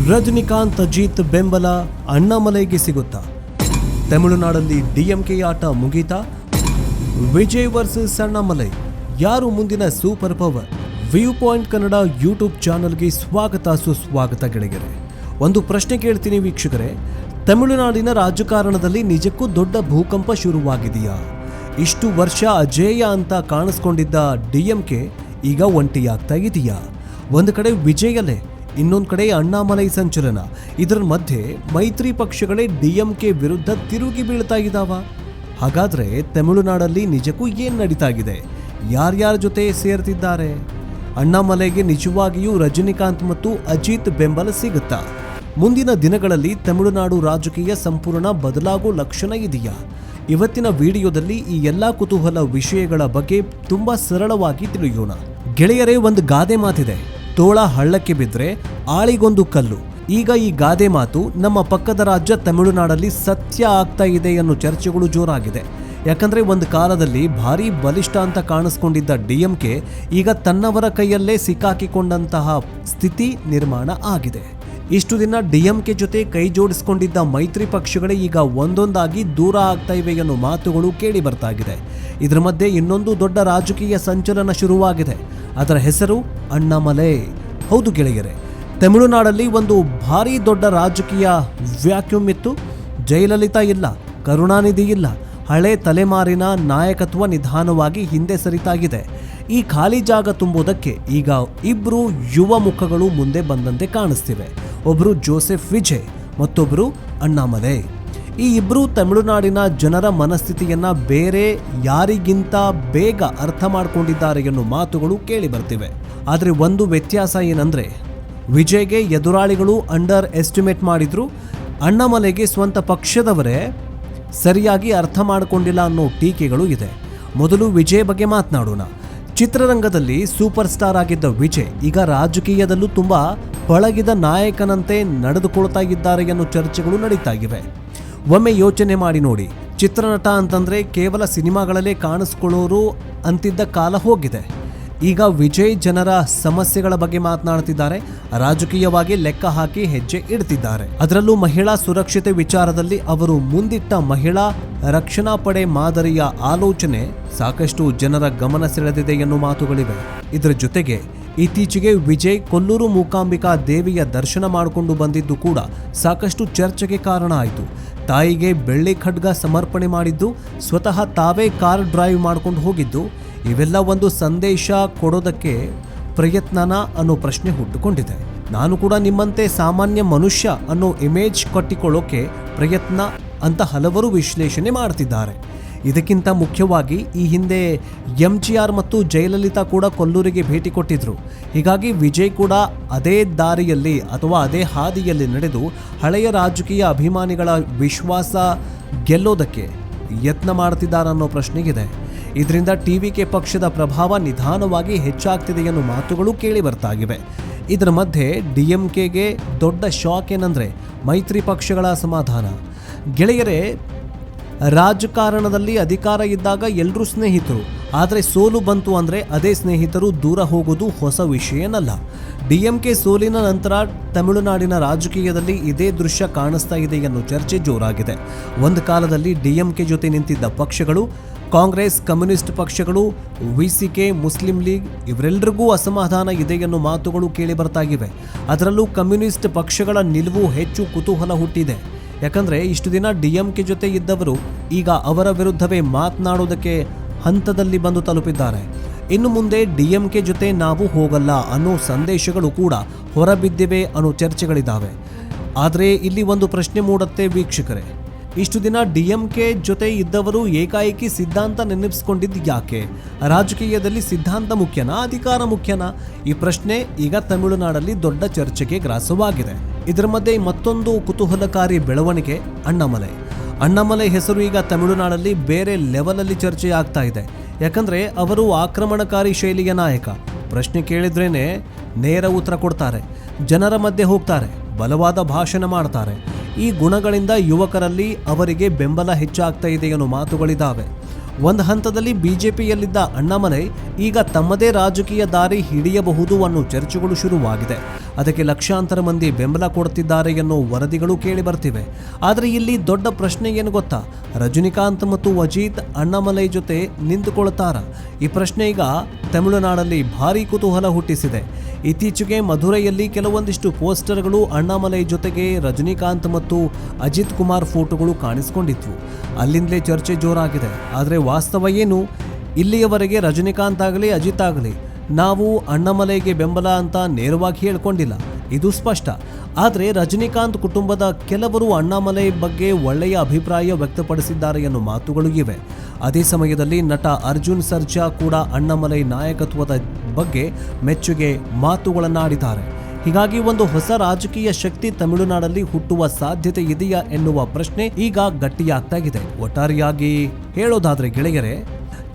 ರಜನಿಕಾಂತ್ ಅಜಿತ್ ಬೆಂಬಲ ಅಣ್ಣಾಮಲೈಗೆ ಸಿಗುತ್ತಾ? ತಮಿಳುನಾಡಲ್ಲಿ ಡಿಎಂಕೆ ಆಟ ಮುಗೀತಾ? ವಿಜಯ್ ವರ್ಸಸ್ ಅಣ್ಣಾಮಲೈ ಯಾರು ಮುಂದಿನ super power? View point Kannada YouTube ಚಾನಲ್ಗೆ ಸ್ವಾಗತ ಸುಸ್ವಾಗತ ಗೆಳೆಯರೆ. ಒಂದು ಪ್ರಶ್ನೆ ಕೇಳ್ತೀನಿ ವೀಕ್ಷಕರೇ, ತಮಿಳುನಾಡಿನ ರಾಜಕಾರಣದಲ್ಲಿ ನಿಜಕ್ಕೂ ದೊಡ್ಡ ಭೂಕಂಪ ಶುರುವಾಗಿದೆಯಾ? ಇಷ್ಟು ವರ್ಷ ಅಜೇಯ ಅಂತ ಕಾಣಿಸ್ಕೊಂಡಿದ್ದ ಡಿಎಂಕೆ ಈಗ ಒಂಟಿಯಾಗ್ತಾ ಇದೆಯಾ? ಒಂದು ಕಡೆ ವಿಜಯ್ ಅಲೆ, ಇನ್ನೊಂದು ಕಡೆ ಅಣ್ಣಾಮಲೈ ಸಂಚಲನ. ಇದರ ಮಧ್ಯೆ ಮೈತ್ರಿ ಪಕ್ಷಗಳೇ ಡಿಎಂಕೆ ವಿರುದ್ಧ ತಿರುಗಿ ಬೀಳ್ತಾ ಇದ್ದಾವ. ಹಾಗಾದ್ರೆ ತಮಿಳುನಾಡಲ್ಲಿ ನಿಜಕ್ಕೂ ಏನ್ ನಡೀತಾ ಇದೆ? ಯಾರ್ಯಾರ ಜೊತೆ ಸೇರ್ತಿದ್ದಾರೆ? ಅಣ್ಣಾಮಲೈಗೆ ನಿಜವಾಗಿಯೂ ರಜನಿಕಾಂತ್ ಮತ್ತು ಅಜಿತ್ ಬೆಂಬಲ ಸಿಗುತ್ತಾ? ಮುಂದಿನ ದಿನಗಳಲ್ಲಿ ತಮಿಳುನಾಡು ರಾಜಕೀಯ ಸಂಪೂರ್ಣ ಬದಲಾಗೋ ಲಕ್ಷಣ ಇದೆಯಾ? ಇವತ್ತಿನ ವಿಡಿಯೋದಲ್ಲಿ ಈ ಎಲ್ಲಾ ಕುತೂಹಲ ವಿಷಯಗಳ ಬಗ್ಗೆ ತುಂಬಾ ಸರಳವಾಗಿ ತಿಳಿಯೋಣ. ಗೆಳೆಯರೇ, ಒಂದು ಗಾದೆ ಮಾತಿದೆ, ತೋಳ ಹಳ್ಳಕ್ಕೆ ಬಿದ್ದರೆ ಆಳಿಗೊಂದು ಕಲ್ಲು. ಈಗ ಈ ಗಾದೆ ಮಾತು ನಮ್ಮ ಪಕ್ಕದ ರಾಜ್ಯ ತಮಿಳುನಾಡಲ್ಲಿ ಸತ್ಯ ಆಗ್ತಾ ಇದೆ ಅನ್ನೋ ಚರ್ಚೆಗಳು ಜೋರಾಗಿದೆ. ಯಾಕಂದ್ರೆ ಒಂದು ಕಾಲದಲ್ಲಿ ಭಾರಿ ಬಲಿಷ್ಠ ಅಂತ ಕಾಣಿಸ್ಕೊಂಡಿದ್ದ ಡಿಎಂಕೆ ಈಗ ತನ್ನವರ ಕೈಯಲ್ಲೇ ಸಿಕ್ಕಾಕಿಕೊಂಡಂತಹ ಸ್ಥಿತಿ ನಿರ್ಮಾಣ ಆಗಿದೆ. ಇಷ್ಟು ದಿನ ಡಿಎಂಕೆ ಜೊತೆ ಕೈ ಜೋಡಿಸಿಕೊಂಡಿದ್ದ ಮೈತ್ರಿ ಪಕ್ಷಗಳೇ ಈಗ ಒಂದೊಂದಾಗಿ ದೂರ ಆಗ್ತಾ ಇವೆ ಅನ್ನೋ ಮಾತುಗಳು ಕೇಳಿ ಬರ್ತಾ ಇದೆ. ಇದರ ಮಧ್ಯೆ ಇನ್ನೊಂದು ದೊಡ್ಡ ರಾಜಕೀಯ ಸಂಚಲನ ಶುರುವಾಗಿದೆ. ಅದರ ಹೆಸರು ಅಣ್ಣಾಮಲೈ. ಹೌದು ಗೆಳೆಯರೆ, ತಮಿಳುನಾಡಲ್ಲಿ ಒಂದು ಭಾರಿ ದೊಡ್ಡ ರಾಜಕೀಯ ವ್ಯಾಕ್ಯೂಮ್ ಇತ್ತು. ಜಯಲಲಿತಾ ಇಲ್ಲ, ಕರುಣಾನಿಧಿ ಇಲ್ಲ, ಹಳೆ ತಲೆಮಾರಿನ ನಾಯಕತ್ವ ನಿಧಾನವಾಗಿ ಹಿಂದೆ ಸರಿತಾಗಿದೆ. ಈ ಖಾಲಿ ಜಾಗ ತುಂಬುವುದಕ್ಕೆ ಈಗ ಇಬ್ರು ಯುವ ಮುಖಗಳು ಮುಂದೆ ಬಂದಂತೆ ಕಾಣಿಸ್ತಿವೆ. ಒಬ್ರು ಜೋಸೆಫ್ ವಿಜಯ್, ಮತ್ತೊಬ್ರು ಅಣ್ಣಾಮಲೈ. ಈ ಇಬ್ರು ತಮಿಳುನಾಡಿನ ಜನರ ಮನಸ್ಥಿತಿಯನ್ನ ಬೇರೆ ಯಾರಿಗಿಂತ ಬೇಗ ಅರ್ಥ ಮಾಡಿಕೊಂಡಿದ್ದಾರೆ ಎನ್ನುವ ಮಾತುಗಳು ಕೇಳಿ ಬರ್ತಿವೆ. ಆದರೆ ಒಂದು ವ್ಯತ್ಯಾಸ ಏನಂದ್ರೆ, ವಿಜಯ್ಗೆ ಎದುರಾಳಿಗಳು ಅಂಡರ್ ಎಸ್ಟಿಮೇಟ್ ಮಾಡಿದ್ರು, ಅಣ್ಣಾಮಲೈಗೆ ಸ್ವಂತ ಪಕ್ಷದವರೇ ಸರಿಯಾಗಿ ಅರ್ಥ ಮಾಡಿಕೊಂಡಿಲ್ಲ ಅನ್ನೋ ಟೀಕೆಗಳು ಇದೆ. ಮೊದಲು ವಿಜಯ್ ಬಗ್ಗೆ ಮಾತನಾಡೋಣ. ಚಿತ್ರರಂಗದಲ್ಲಿ ಸೂಪರ್ ಸ್ಟಾರ್ ಆಗಿದ್ದ ವಿಜಯ್ ಈಗ ರಾಜಕೀಯದಲ್ಲೂ ತುಂಬಾ ಪಳಗಿದ ನಾಯಕನಂತೆ ನಡೆದುಕೊಳ್ತಾ ಇದ್ದಾರೆ ಅನ್ನೋ ಚರ್ಚೆಗಳು ನಡೀತಾ ಇವೆ. ಒಮ್ಮೆ ಯೋಚನೆ ಮಾಡಿ ನೋಡಿ, ಚಿತ್ರನಟ ಅಂತಂದ್ರೆ ಕೇವಲ ಸಿನಿಮಾಗಳಲ್ಲೇ ಕಾಣಿಸ್ಕೊಳ್ಳೋರು ಅಂತಿದ್ದ ಕಾಲ ಹೋಗಿದೆ. ಈಗ ವಿಜಯ್ ಜನರ ಸಮಸ್ಯೆಗಳ ಬಗ್ಗೆ ಮಾತನಾಡ್ತಿದ್ದಾರೆ, ರಾಜಕೀಯವಾಗಿ ಲೆಕ್ಕ ಹಾಕಿ ಹೆಜ್ಜೆ ಇಡ್ತಿದ್ದಾರೆ. ಅದರಲ್ಲೂ ಮಹಿಳಾ ಸುರಕ್ಷತೆ ವಿಚಾರದಲ್ಲಿ ಅವರು ಮುಂದಿಟ್ಟ ಮಹಿಳಾ ರಕ್ಷಣಾ ಪಡೆ ಮಾದರಿಯ ಆಲೋಚನೆ ಸಾಕಷ್ಟು ಜನರ ಗಮನ ಸೆಳೆದಿದೆ ಎನ್ನುವ ಮಾತುಗಳಿವೆ. ಇದರ ಜೊತೆಗೆ ಇತ್ತೀಚೆಗೆ ವಿಜಯ್ ಕೊಲ್ಲೂರು ಮೂಕಾಂಬಿಕಾ ದೇವಿಯ ದರ್ಶನ ಮಾಡಿಕೊಂಡು ಬಂದಿದ್ದು ಕೂಡ ಸಾಕಷ್ಟು ಚರ್ಚೆಗೆ ಕಾರಣ ಆಯಿತು. ತಾಯಿಗೆ ಬೆಳ್ಳಿ ಖಡ್ಗ ಸಮರ್ಪಣೆ ಮಾಡಿದ್ದು, ಸ್ವತಃ ತಾವೇ ಕಾರ್ ಡ್ರೈವ್ ಮಾಡ್ಕೊಂಡು ಹೋಗಿದ್ದು, ಇವೆಲ್ಲ ಒಂದು ಸಂದೇಶ ಕೊಡೋದಕ್ಕೆ ಪ್ರಯತ್ನನ ಅನ್ನೋ ಪ್ರಶ್ನೆ ಹುಟ್ಟುಕೊಂಡಿದೆ. ನಾನು ಕೂಡ ನಿಮ್ಮಂತೆ ಸಾಮಾನ್ಯ ಮನುಷ್ಯ ಅನ್ನೋ ಇಮೇಜ್ ಕಟ್ಟಿಕೊಳ್ಳೋಕೆ ಪ್ರಯತ್ನ ಅಂತ ಹಲವರು ವಿಶ್ಲೇಷಣೆ ಮಾಡ್ತಿದ್ದಾರೆ. ಇದಕ್ಕಿಂತ ಮುಖ್ಯವಾಗಿ ಈ ಹಿಂದೆ ಎಂಜಿಆರ್ ಮತ್ತು ಜಯಲಲಿತಾ ಕೂಡ ಕೊಲ್ಲೂರಿಗೆ ಭೇಟಿ ಕೊಟ್ಟಿದ್ರು. ಹೀಗಾಗಿ ವಿಜಯ್ ಕೂಡ ಅದೇ ದಾರಿಯಲ್ಲಿ ಅಥವಾ ಅದೇ ಹಾದಿಯಲ್ಲಿ ನಡೆದು ಹಳೆಯ ರಾಜಕೀಯ ಅಭಿಮಾನಿಗಳ ವಿಶ್ವಾಸ ಗೆಲ್ಲೋದಕ್ಕೆ ಯತ್ನ ಮಾಡ್ತಿದ್ದಾರೆ ಅನ್ನೋ ಪ್ರಶ್ನೆಗಿದೆ. ಇದರಿಂದ ಟಿವಿಕೆ ಪಕ್ಷದ ಪ್ರಭಾವ ನಿಧಾನವಾಗಿ ಹೆಚ್ಚಾಗ್ತಿದೆ ಅನ್ನೋ ಮಾತುಗಳು ಕೇಳಿ ಬರ್ತಾ ಇವೆ. ಇದರ ಮಧ್ಯೆ ಡಿಎಂಕೆಗೆ ದೊಡ್ಡ ಶಾಕ್ ಏನಂದ್ರೆ ಮೈತ್ರಿ ಪಕ್ಷಗಳ ಅಸಮಾಧಾನ. ಗೆಳೆಯರೇ, ರಾಜಕಾರಣದಲ್ಲಿ ಅಧಿಕಾರ ಇದ್ದಾಗ ಎಲ್ಲರೂ ಸ್ನೇಹಿತರು, ಆದರೆ ಸೋಲು ಬಂತು ಅಂದರೆ ಅದೇ ಸ್ನೇಹಿತರು ದೂರ ಹೋಗೋದು ಹೊಸ ವಿಷಯನಲ್ಲ. ಡಿಎಂಕೆ ಸೋಲಿನ ನಂತರ ತಮಿಳುನಾಡಿನ ರಾಜಕೀಯದಲ್ಲಿ ಇದೇ ದೃಶ್ಯ ಕಾಣಿಸ್ತಾ ಇದೆ ಅನ್ನೋ ಚರ್ಚೆ ಜೋರಾಗಿದೆ. ಒಂದು ಕಾಲದಲ್ಲಿ ಡಿಎಂಕೆ ಜೊತೆ ನಿಂತಿದ್ದ ಪಕ್ಷಗಳು, ಕಾಂಗ್ರೆಸ್, ಕಮ್ಯುನಿಸ್ಟ್ ಪಕ್ಷಗಳು, ವಿಸಿಕೆ, ಮುಸ್ಲಿಂ ಲೀಗ್ ಇವರೆಲ್ಲರಿಗೂ ಅಸಮಾಧಾನ ಇದೆ ಎನ್ನುವ ಮಾತುಗಳು ಕೇಳಿ ಬರ್ತಾ ಇವೆ. ಅದರಲ್ಲೂ ಕಮ್ಯುನಿಸ್ಟ್ ಪಕ್ಷಗಳ ನಿಲುವು ಹೆಚ್ಚು ಕುತೂಹಲ ಹುಟ್ಟಿದೆ. ಯಾಕಂದ್ರೆ ಇಷ್ಟು ದಿನ ಡಿಎಂಕೆ ಜೊತೆ ಇದ್ದವರು ಈಗ ಅವರ ವಿರುದ್ಧವೇ ಮಾತನಾಡೋದಕ್ಕೆ ಹಂತದಲ್ಲಿ ಬಂದು ತಲುಪಿದ್ದಾರೆ. ಇನ್ನು ಮುಂದೆ ಡಿಎಂಕೆ ಜೊತೆ ನಾವು ಹೋಗಲ್ಲ ಅನ್ನೋ ಸಂದೇಶಗಳು ಕೂಡ ಹೊರಬಿದ್ದಿವೆ ಅನ್ನೋ ಚರ್ಚೆಗಳಿದ್ದಾವೆ. ಆದರೆ ಇಲ್ಲಿ ಒಂದು ಪ್ರಶ್ನೆ ಮೂಡುತ್ತೆ ವೀಕ್ಷಕರೇ, ಇಷ್ಟು ದಿನ ಡಿಎಂಕೆ ಜೊತೆ ಇದ್ದವರು ಏಕಾಏಕಿ ಸಿದ್ಧಾಂತ ನೆನಪಿಸ್ಕೊಂಡಿದ್ದು ಯಾಕೆ? ರಾಜಕೀಯದಲ್ಲಿ ಸಿದ್ಧಾಂತ ಮುಖ್ಯನಾ, ಅಧಿಕಾರ ಮುಖ್ಯನಾ? ಈ ಪ್ರಶ್ನೆ ಈಗ ತಮಿಳುನಾಡಲ್ಲಿ ದೊಡ್ಡ ಚರ್ಚೆಗೆ ಗ್ರಾಸವಾಗಿದೆ. ಇದರ ಮಧ್ಯೆ ಮತ್ತೊಂದು ಕುತೂಹಲಕಾರಿ ಬೆಳವಣಿಗೆ ಅಣ್ಣಾಮಲೈ ಹೆಸರು ಈಗ ತಮಿಳುನಾಡಲ್ಲಿ ಬೇರೆ ಲೆವೆಲಲ್ಲಿ ಚರ್ಚೆ ಆಗ್ತಾ ಇದೆ. ಯಾಕಂದ್ರೆ ಅವರು ಆಕ್ರಮಣಕಾರಿ ಶೈಲಿಯ ನಾಯಕ. ಪ್ರಶ್ನೆ ಕೇಳಿದ್ರೇನೆ ನೇರ ಉತ್ತರ ಕೊಡ್ತಾರೆ, ಜನರ ಮಧ್ಯೆ ಹೋಗ್ತಾರೆ, ಬಲವಾದ ಭಾಷಣ ಮಾಡ್ತಾರೆ. ಈ ಗುಣಗಳಿಂದ ಯುವಕರಲ್ಲಿ ಅವರಿಗೆ ಬೆಂಬಲ ಹೆಚ್ಚಾಗ್ತಾ ಇದೆ ಅನ್ನೋ ಮಾತುಗಳಿದ್ದಾವೆ. ಒಂದು ಹಂತದಲ್ಲಿ ಬಿಜೆಪಿಯಲ್ಲಿದ್ದ ಅಣ್ಣಾಮಲೈ ಈಗ ತಮ್ಮದೇ ರಾಜಕೀಯ ದಾರಿ ಹಿಡಿಯಬಹುದು ಅನ್ನೋ ಚರ್ಚೆಗಳು ಶುರುವಾಗಿದೆ. ಅದಕ್ಕೆ ಲಕ್ಷಾಂತರ ಮಂದಿ ಬೆಂಬಲ ಕೊಡುತ್ತಿದ್ದಾರೆ ಎನ್ನೋ ವರದಿಗಳು ಕೇಳಿ ಬರ್ತಿವೆ. ಆದರೆ ಇಲ್ಲಿ ದೊಡ್ಡ ಪ್ರಶ್ನೆ ಏನು ಗೊತ್ತಾ? ರಜನಿಕಾಂತ್ ಮತ್ತು ಅಜಿತ್ ಅಣ್ಣಾಮಲೈ ಜೊತೆ ನಿಂತುಕೊಳ್ತಾರ? ಈ ಪ್ರಶ್ನೆ ಈಗ ತಮಿಳುನಾಡಲ್ಲಿ ಭಾರೀ ಕುತೂಹಲ ಹುಟ್ಟಿಸಿದೆ. ಇತ್ತೀಚೆಗೆ ಮಧುರೈಯಲ್ಲಿ ಕೆಲವೊಂದಿಷ್ಟು ಪೋಸ್ಟರ್ಗಳು ಅಣ್ಣಾಮಲೈ ಜೊತೆಗೆ ರಜನಿಕಾಂತ್ ಮತ್ತು ಅಜಿತ್ ಕುಮಾರ್ ಫೋಟೋಗಳು ಕಾಣಿಸಿಕೊಂಡಿದ್ವು. ಅಲ್ಲಿಂದಲೇ ಚರ್ಚೆ ಜೋರಾಗಿದೆ. ಆದರೆ ವಾಸ್ತವ ಏನು? ಇಲ್ಲಿಯವರೆಗೆ ರಜನಿಕಾಂತ್ ಆಗಲಿ ಅಜಿತ್ ಆಗಲಿ ನಾವು ಅಣ್ಣಾಮಲೈಗೆ ಬೆಂಬಲ ಅಂತ ನೇರವಾಗಿ ಹೇಳ್ಕೊಂಡಿಲ್ಲ, ಇದು ಸ್ಪಷ್ಟ. ಆದರೆ ರಜನಿಕಾಂತ್ ಕುಟುಂಬದ ಕೆಲವರು ಅಣ್ಣಾಮಲೈ ಬಗ್ಗೆ ಒಳ್ಳೆಯ ಅಭಿಪ್ರಾಯ ವ್ಯಕ್ತಪಡಿಸಿದ್ದಾರೆ ಎನ್ನುವ ಮಾತುಗಳು ಇವೆ. ಅದೇ ಸಮಯದಲ್ಲಿ ನಟ ಅರ್ಜುನ್ ಸರ್ಜಾ ಕೂಡ ಅಣ್ಣಾಮಲೈ ನಾಯಕತ್ವದ ಬಗ್ಗೆ ಮೆಚ್ಚುಗೆ ಮಾತುಗಳನ್ನಾಡಿದ್ದಾರೆ. ಹೀಗಾಗಿ ಒಂದು ಹೊಸ ರಾಜಕೀಯ ಶಕ್ತಿ ತಮಿಳುನಾಡಲ್ಲಿ ಹುಟ್ಟುವ ಸಾಧ್ಯತೆ ಇದೆಯಾ ಎನ್ನುವ ಪ್ರಶ್ನೆ ಈಗ ಗಟ್ಟಿಯಾಗ್ತಾ ಇದೆ. ಒಟ್ಟಾರೆಯಾಗಿ ಹೇಳೋದಾದ್ರೆ ಗೆಳೆಯರೇ,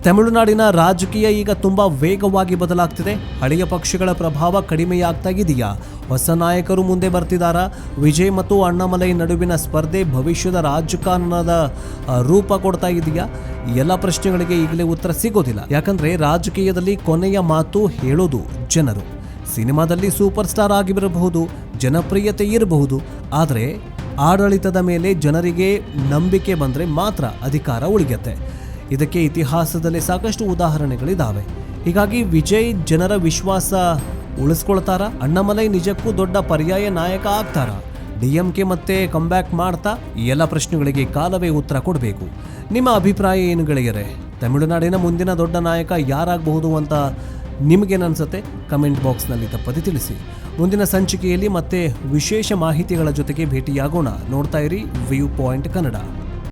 ತಮಿಳುನಾಡಿನ ರಾಜಕೀಯ ಈಗ ತುಂಬಾ ವೇಗವಾಗಿ ಬದಲಾಗ್ತಿದೆ. ಹಳೆಯ ಪಕ್ಷಗಳ ಪ್ರಭಾವ ಕಡಿಮೆಯಾಗ್ತಾ ಇದೆಯಾ? ಹೊಸ ನಾಯಕರು ಮುಂದೆ ಬರ್ತಿದ್ದಾರಾ? ವಿಜಯ್ ಮತ್ತು ಅಣ್ಣಾಮಲೈ ನಡುವಿನ ಸ್ಪರ್ಧೆ ಭವಿಷ್ಯದ ರಾಜಕಾರಣದ ರೂಪ ಕೊಡ್ತಾ ಇದೆಯಾ? ಈ ಎಲ್ಲ ಪ್ರಶ್ನೆಗಳಿಗೆ ಈಗಲೇ ಉತ್ತರ ಸಿಗೋದಿಲ್ಲ. ಯಾಕಂದ್ರೆ ರಾಜಕೀಯದಲ್ಲಿ ಕೊನೆಯ ಮಾತು ಹೇಳೋದು ಜನರು. ಸಿನಿಮಾದಲ್ಲಿ ಸೂಪರ್ ಸ್ಟಾರ್ ಆಗಿರಬಹುದು, ಜನಪ್ರಿಯತೆ ಇರಬಹುದು, ಆದರೆ ಆಡಳಿತದ ಮೇಲೆ ಜನರಿಗೆ ನಂಬಿಕೆ ಬಂದರೆ ಮಾತ್ರ ಅಧಿಕಾರ ಉಳಿಯುತ್ತೆ. ಇದಕ್ಕೆ ಇತಿಹಾಸದಲ್ಲಿ ಸಾಕಷ್ಟು ಉದಾಹರಣೆಗಳಿದ್ದಾವೆ. ಹೀಗಾಗಿ ವಿಜಯ್ ಜನರ ವಿಶ್ವಾಸ ಉಳಿಸ್ಕೊಳ್ತಾರ? ಅಣ್ಣಾಮಲೈ ನಿಜಕ್ಕೂ ದೊಡ್ಡ ಪರ್ಯಾಯ ನಾಯಕ ಆಗ್ತಾರ? ಡಿಎಂಕೆ ಮತ್ತೆ ಕಂಬ್ಯಾಕ್ ಮಾಡ್ತಾ? ಈ ಎಲ್ಲ ಪ್ರಶ್ನೆಗಳಿಗೆ ಕಾಲವೇ ಉತ್ತರ ಕೊಡಬೇಕು. ನಿಮ್ಮ ಅಭಿಪ್ರಾಯ ಏನು ಗೆಳೆಯರೇ? ತಮಿಳುನಾಡಿನ ಮುಂದಿನ ದೊಡ್ಡ ನಾಯಕ ಯಾರಾಗಬಹುದು ಅಂತ ನಿಮಗೇನನ್ಸುತ್ತೆ? ಕಮೆಂಟ್ ಬಾಕ್ಸ್ನಲ್ಲಿ ತಪ್ಪದೆ ತಿಳಿಸಿ. ಮುಂದಿನ ಸಂಚಿಕೆಯಲ್ಲಿ ಮತ್ತೆ ವಿಶೇಷ ಮಾಹಿತಿಗಳ ಜೊತೆಗೆ ಭೇಟಿಯಾಗೋಣ. ನೋಡ್ತಾ ಇರಿ ವ್ಯೂ ಪಾಯಿಂಟ್ ಕನ್ನಡ.